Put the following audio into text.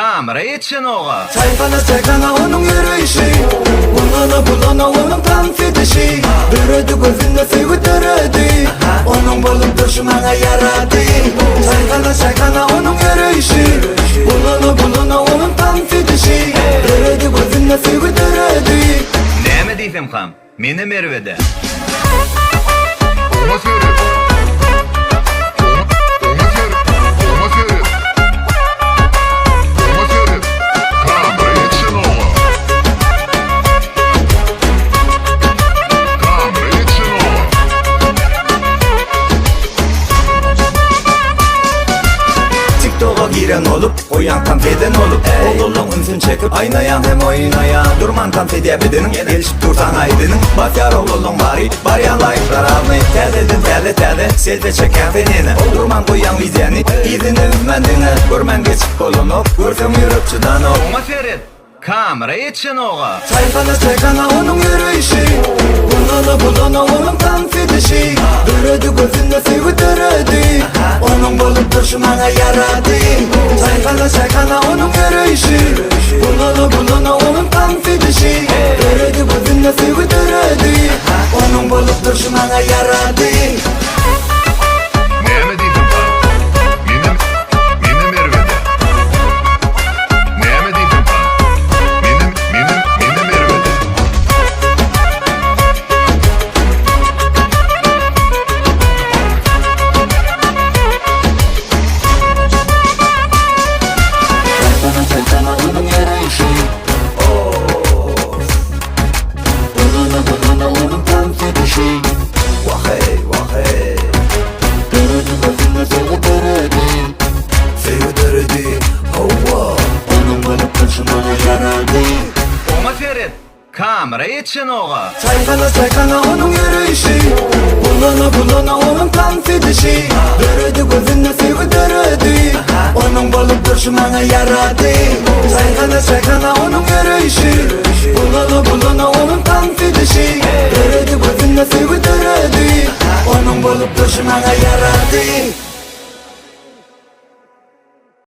kamera için oğa. Çaykana onun yürüyüşü, bulana onun tam fetişi. Dürüdü gözünde sevgi dürüdü, onun bolup duruşmana yaradı. Çaykana onun yürüyüşü, bulana onun tam fetişi. Dürüdü gözünde sevgi dürüdü. Ne mi deydim kam? Meni Merve'de. Olmaz öyle. Olmaz öyle. Olmaz öyle. Kamera için oğa. Kamera için oğa. TikTok'a giren olup, koyan kanfeden olup Oğlum ünsün çekip, aynayan hem oynayan Durman kanfediye bedenin, gelişip dursan aydının Batyar oğlum bari ya like'lar almayı Telde, selfie çeken fenini Durman koyan videoni, idini ümmendini Görmen geçip kolunu, görsem yürüpçüden ol Olma Ferit, kamera için oğa. Çaykana onun yürüyüşü, bulana onun tam fetişi. Dürüdü gözünde sevgi dürüdü, onun bolup duruşmana yaradı. Çaykana onun yürüyüşü, bulana onun tam fetişi. Dürüdü gözünde sevgi dürüdü, onun bolup duruşmana yaradı. Ne mi deydim kam? Meni Merve'de. Ne mi deydim kam? Meni Merve'de. Çaykana onun yürüyüşü, bulana onun tam fetişi. Vahey Dürüdü gözünde sevgi dürüdü, sevgi dürüdü, hova onun bolup duruşmana yaradı. Olma Ferit, kamera için oğa. Çaykana onun yürüyüşü, bulana onun tam fetişi. Dürüdü gözünde sevgi dürüdü, onun bolup duruşmana yaradı. Çaykana onun yürüyüşü, bulana onun tam fetişi. Dürüdü gözünde sevgi dürüdü, onun bolup duruşmana yaradı.